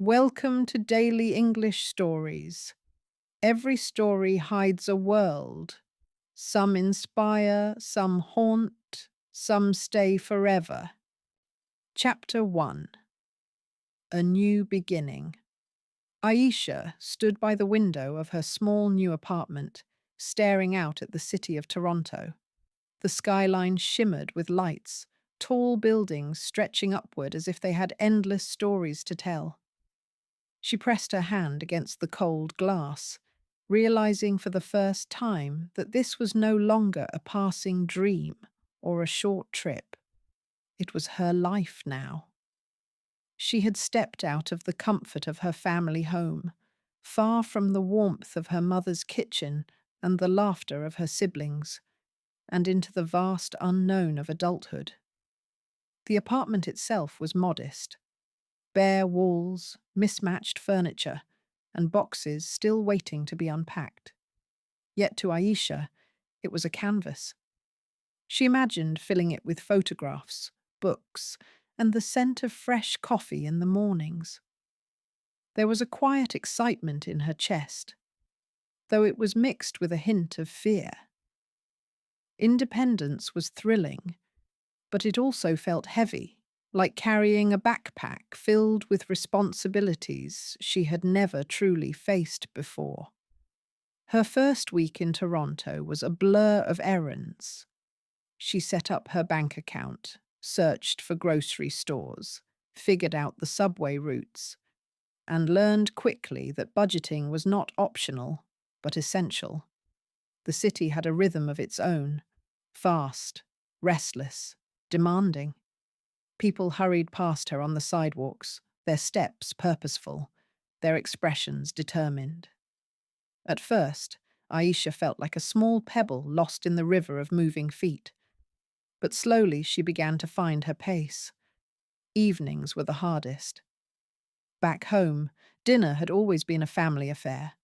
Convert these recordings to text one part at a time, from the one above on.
Welcome to Daily English Stories. Every story hides a world. Some inspire, some haunt, some stay forever. Chapter 1. A New Beginning. Aisha stood by the window of her small new apartment, staring out at the city of Toronto. The skyline shimmered with lights, tall buildings stretching upward as if they had endless stories to tell. She pressed her hand against the cold glass, realizing for the first time that this was no longer a passing dream or a short trip. It was her life now. She had stepped out of the comfort of her family home, far from the warmth of her mother's kitchen and the laughter of her siblings, and into the vast unknown of adulthood. The apartment itself was modest. Bare walls, mismatched furniture, and boxes still waiting to be unpacked. Yet to Aisha, it was a canvas. She imagined filling it with photographs, books, and the scent of fresh coffee in the mornings. There was a quiet excitement in her chest, though it was mixed with a hint of fear. Independence was thrilling, but it also felt heavy, like carrying a backpack filled with responsibilities she had never truly faced before. Her first week in Toronto was a blur of errands. She set up her bank account, searched for grocery stores, figured out the subway routes, and learned quickly that budgeting was not optional, but essential. The city had a rhythm of its own, fast, restless, demanding. People hurried past her on the sidewalks, their steps purposeful, their expressions determined. At first, Aisha felt like a small pebble lost in the river of moving feet. But slowly she began to find her pace. Evenings were the hardest. Back home, dinner had always been a family affair,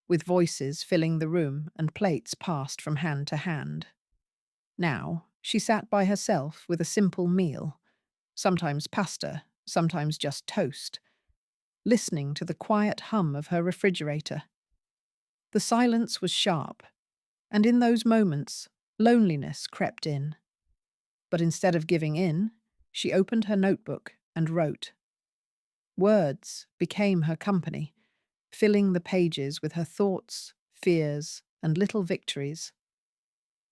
with voices filling the room and plates passed from hand to hand. Now, she sat by herself with a simple meal, sometimes pasta, sometimes just toast, listening to the quiet hum of her refrigerator. The silence was sharp, and in those moments, loneliness crept in. But instead of giving in, she opened her notebook and wrote. Words became her company, filling the pages with her thoughts, fears, and little victories.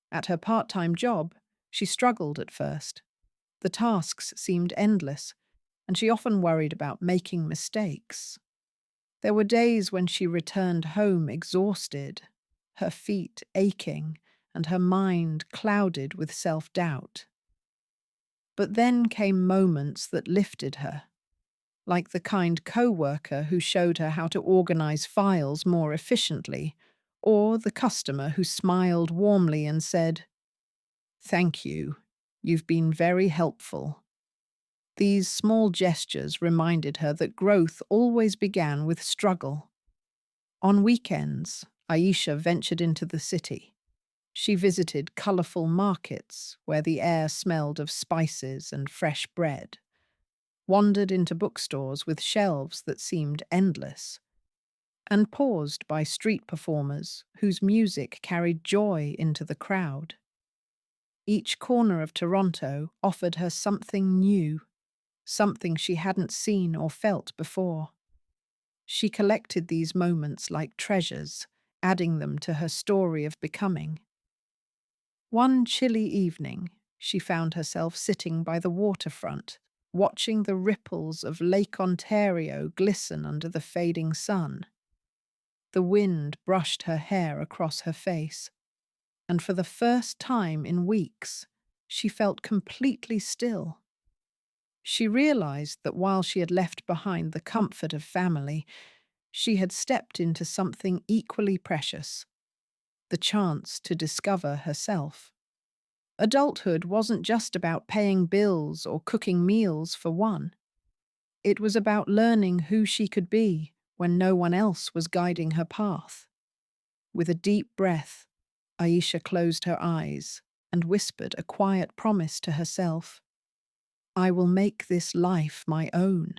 At her part-time job, she struggled at first. The tasks seemed endless, and she often worried about making mistakes. There were days when she returned home exhausted, her feet aching and her mind clouded with self-doubt. But then came moments that lifted her, like the kind co-worker who showed her how to organize files more efficiently, or the customer who smiled warmly and said, "Thank you, you've been very helpful." These small gestures reminded her that growth always began with struggle. On weekends, Aisha ventured into the city. She visited colourful markets where the air smelled of spices and fresh bread, wandered into bookstores with shelves that seemed endless, and paused by street performers whose music carried joy into the crowd. Each corner of Toronto offered her something new, something she hadn't seen or felt before. She collected these moments like treasures, adding them to her story of becoming. One chilly evening, she found herself sitting by the waterfront, watching the ripples of Lake Ontario glisten under the fading sun. The wind brushed her hair across her face, and for the first time in weeks, she felt completely still. She realized that while she had left behind the comfort of family, she had stepped into something equally precious, the chance to discover herself. Adulthood wasn't just about paying bills or cooking meals for one. It was about learning who she could be when no one else was guiding her path. With a deep breath, Aisha closed her eyes and whispered a quiet promise to herself. "I will make this life my own."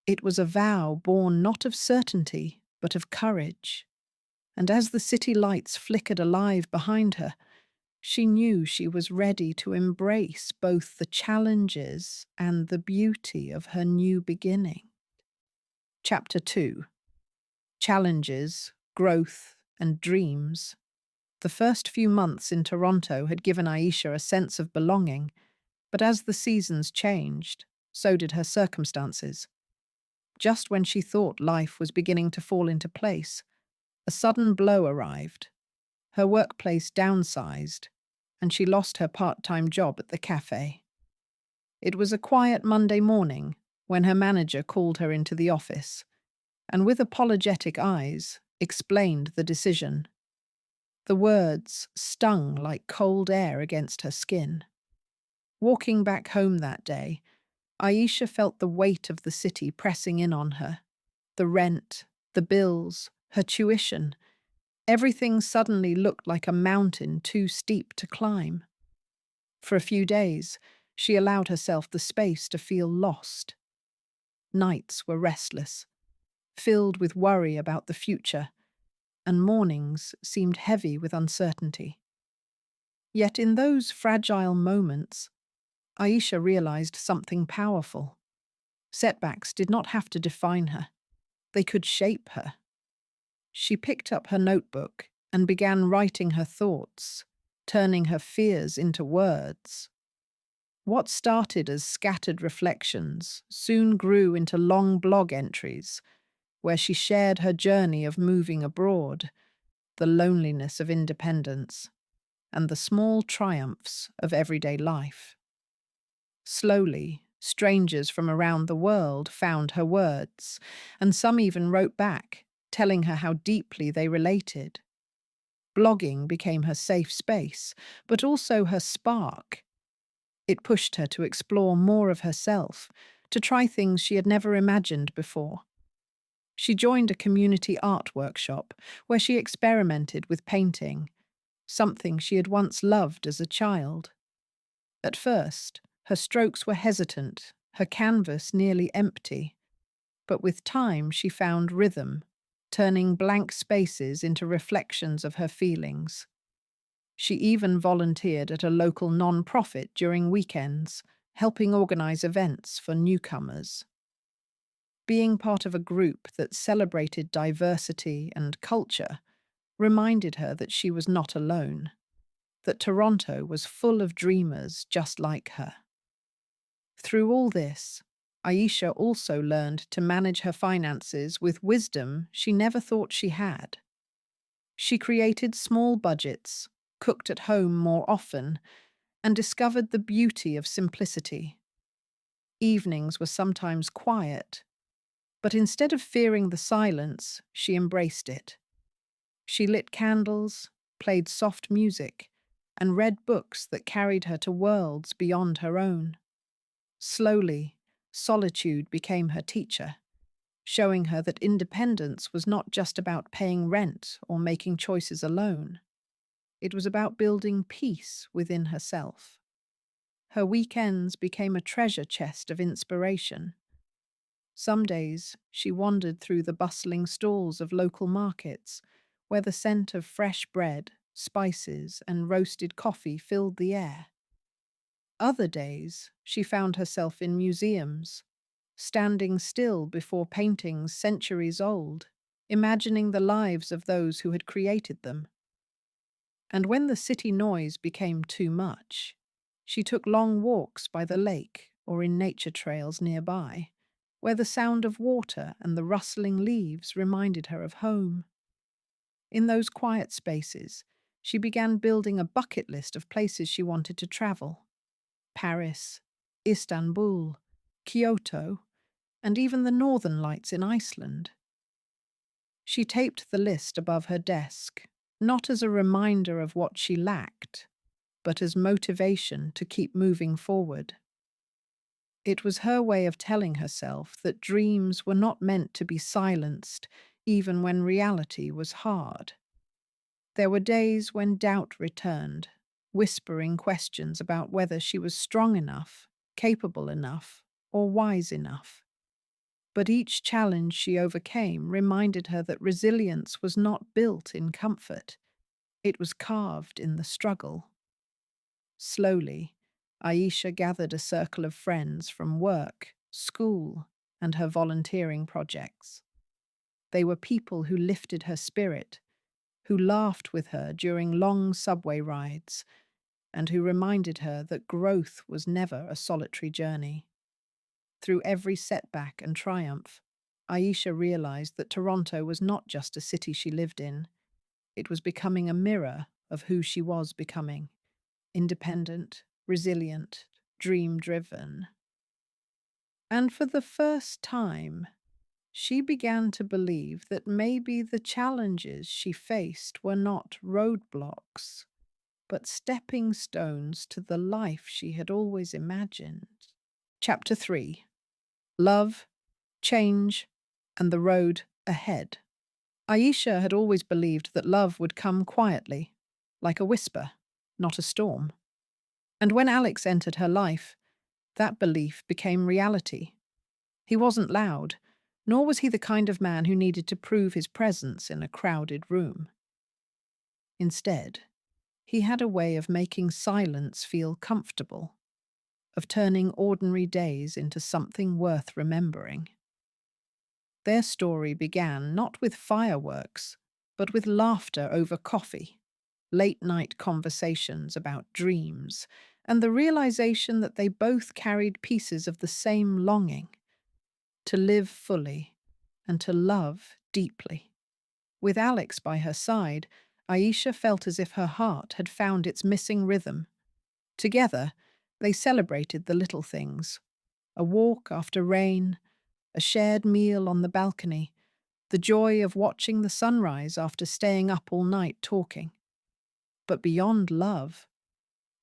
It was a vow born not of certainty, but of courage. And as the city lights flickered alive behind her, she knew she was ready to embrace both the challenges and the beauty of her new beginning. Chapter 2: Challenges, Growth, and Dreams. The first few months in Toronto had given Aisha a sense of belonging, but as the seasons changed, so did her circumstances. Just when she thought life was beginning to fall into place, a sudden blow arrived. Her workplace downsized, and she lost her part-time job at the cafe. It was a quiet Monday morning when her manager called her into the office, and with apologetic eyes, explained the decision. The words stung like cold air against her skin. Walking back home that day, Aisha felt the weight of the city pressing in on her. The rent, the bills, her tuition. Everything suddenly looked like a mountain too steep to climb. For a few days, she allowed herself the space to feel lost. Nights were restless, filled with worry about the future, and mornings seemed heavy with uncertainty. Yet in those fragile moments, Aisha realized something powerful. Setbacks did not have to define her. They could shape her. She picked up her notebook and began writing her thoughts, turning her fears into words. What started as scattered reflections soon grew into long blog entries, where she shared her journey of moving abroad, the loneliness of independence, and the small triumphs of everyday life. Slowly, strangers from around the world found her words, and some even wrote back, telling her how deeply they related. Blogging became her safe space, but also her spark. It pushed her to explore more of herself, to try things she had never imagined before. She joined a community art workshop where she experimented with painting, something she had once loved as a child. At first, her strokes were hesitant, her canvas nearly empty, but with time she found rhythm, turning blank spaces into reflections of her feelings. She even volunteered at a local non-profit during weekends, helping organize events for newcomers. Being part of a group that celebrated diversity and culture reminded her that she was not alone, that Toronto was full of dreamers just like her. Through all this, Aisha also learned to manage her finances with wisdom she never thought she had. She created small budgets, cooked at home more often, and discovered the beauty of simplicity. Evenings were sometimes quiet, but instead of fearing the silence, she embraced it. She lit candles, played soft music, and read books that carried her to worlds beyond her own. Slowly, solitude became her teacher, showing her that independence was not just about paying rent or making choices alone. It was about building peace within herself. Her weekends became a treasure chest of inspiration. Some days she wandered through the bustling stalls of local markets, where the scent of fresh bread, spices, and roasted coffee filled the air. Other days she found herself in museums, standing still before paintings centuries old, imagining the lives of those who had created them. And when the city noise became too much, she took long walks by the lake or in nature trails nearby, where the sound of water and the rustling leaves reminded her of home. In those quiet spaces, she began building a bucket list of places she wanted to travel: Paris, Istanbul, Kyoto, and even the Northern Lights in Iceland. She taped the list above her desk, not as a reminder of what she lacked, but as motivation to keep moving forward. It was her way of telling herself that dreams were not meant to be silenced, even when reality was hard. There were days when doubt returned, whispering questions about whether she was strong enough, capable enough, or wise enough. But each challenge she overcame reminded her that resilience was not built in comfort, it was carved in the struggle. Slowly, Aisha gathered a circle of friends from work, school, and her volunteering projects. They were people who lifted her spirit, who laughed with her during long subway rides, and who reminded her that growth was never a solitary journey. Through every setback and triumph, Aisha realized that Toronto was not just a city she lived in, it was becoming a mirror of who she was becoming: independent, resilient, dream driven. And for the first time, she began to believe that maybe the challenges she faced were not roadblocks, but stepping stones to the life she had always imagined. Chapter 3: Love, Change, and the Road Ahead. Aisha had always believed that love would come quietly, like a whisper, not a storm. And when Alex entered her life, that belief became reality. He wasn't loud, nor was he the kind of man who needed to prove his presence in a crowded room. Instead, he had a way of making silence feel comfortable, of turning ordinary days into something worth remembering. Their story began not with fireworks, but with laughter over coffee, late-night conversations about dreams, and the realization that they both carried pieces of the same longing: to live fully and to love deeply. With Alex by her side, Aisha felt as if her heart had found its missing rhythm. Together, they celebrated the little things: a walk after rain, a shared meal on the balcony, the joy of watching the sunrise after staying up all night talking. But beyond love,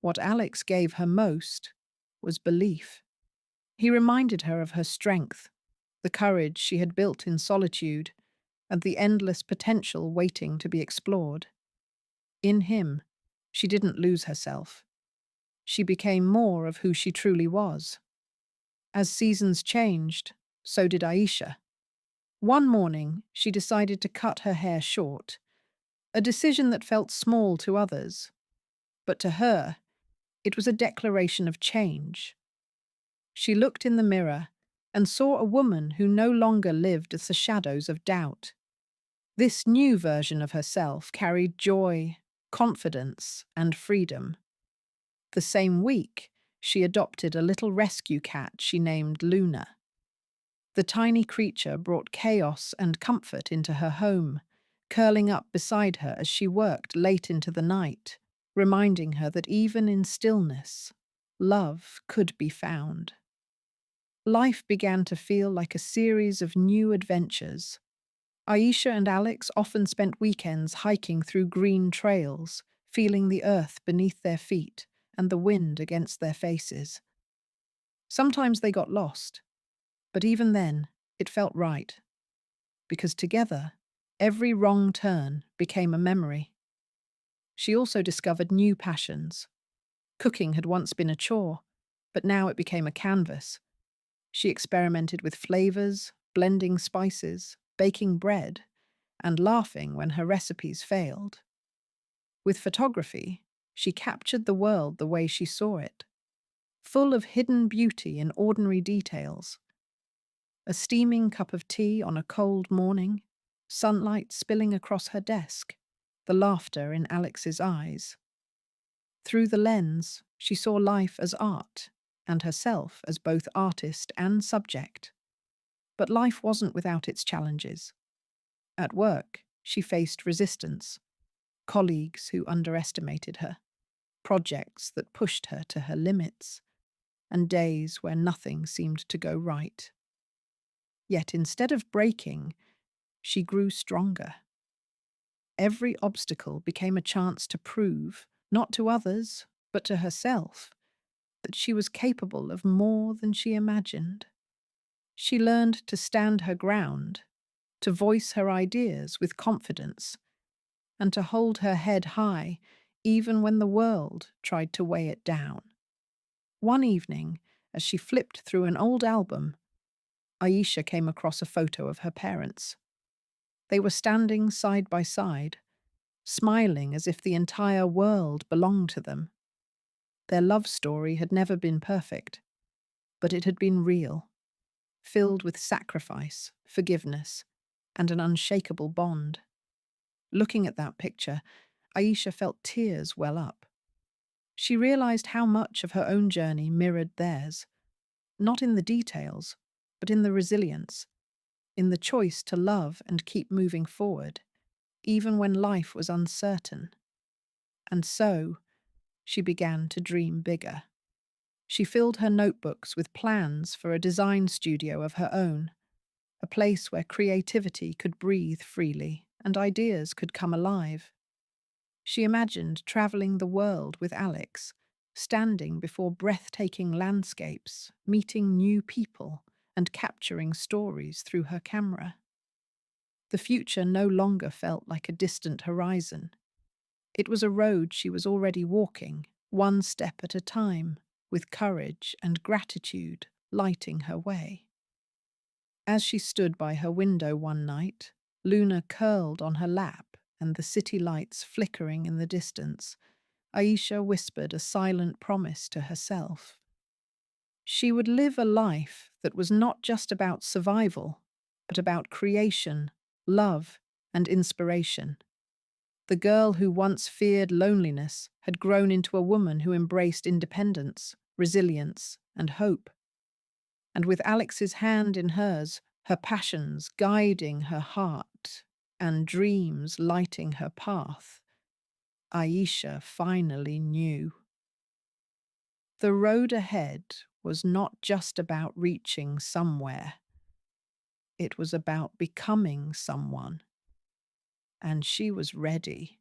what Alex gave her most was belief. He reminded her of her strength, the courage she had built in solitude, and the endless potential waiting to be explored. In him, she didn't lose herself. She became more of who she truly was. As seasons changed, so did Aisha. One morning, she decided to cut her hair short, a decision that felt small to others, but to her, it was a declaration of change. She looked in the mirror and saw a woman who no longer lived as the shadows of doubt. This new version of herself carried joy, confidence, and freedom. The same week, she adopted a little rescue cat she named Luna. The tiny creature brought chaos and comfort into her home, curling up beside her as she worked late into the night, reminding her that even in stillness, love could be found. Life began to feel like a series of new adventures. Aisha and Alex often spent weekends hiking through green trails, feeling the earth beneath their feet and the wind against their faces. Sometimes they got lost, but even then, it felt right, because together, every wrong turn became a memory. She also discovered new passions. Cooking had once been a chore, but now it became a canvas. She experimented with flavors, blending spices, baking bread, and laughing when her recipes failed. With photography, she captured the world the way she saw it, full of hidden beauty in ordinary details. A steaming cup of tea on a cold morning, sunlight spilling across her desk, the laughter in Alex's eyes. Through the lens, she saw life as art, and herself as both artist and subject. But life wasn't without its challenges. At work, she faced resistance, colleagues who underestimated her, projects that pushed her to her limits, and days where nothing seemed to go right. Yet instead of breaking, she grew stronger. Every obstacle became a chance to prove, not to others, but to herself, that she was capable of more than she imagined. She learned to stand her ground, to voice her ideas with confidence, and to hold her head high even when the world tried to weigh it down. One evening, as she flipped through an old album, Aisha came across a photo of her parents. They were standing side by side, smiling as if the entire world belonged to them. Their love story had never been perfect, but it had been real, filled with sacrifice, forgiveness, and an unshakable bond. Looking at that picture, Aisha felt tears well up. She realized how much of her own journey mirrored theirs, not in the details, but in the resilience, in the choice to love and keep moving forward, even when life was uncertain. And so, she began to dream bigger. She filled her notebooks with plans for a design studio of her own, a place where creativity could breathe freely and ideas could come alive. She imagined traveling the world with Alex, standing before breathtaking landscapes, meeting new people, and capturing stories through her camera. The future no longer felt like a distant horizon. It was a road she was already walking, one step at a time, with courage and gratitude lighting her way. As she stood by her window one night, Luna curled on her lap and the city lights flickering in the distance, Aisha whispered a silent promise to herself. She would live a life that was not just about survival, but about creation, love, and inspiration. The girl who once feared loneliness had grown into a woman who embraced independence, resilience, and hope. And with Alex's hand in hers, her passions guiding her heart and dreams lighting her path, Aisha finally knew. The road ahead was not just about reaching somewhere. It was about becoming someone. And she was ready.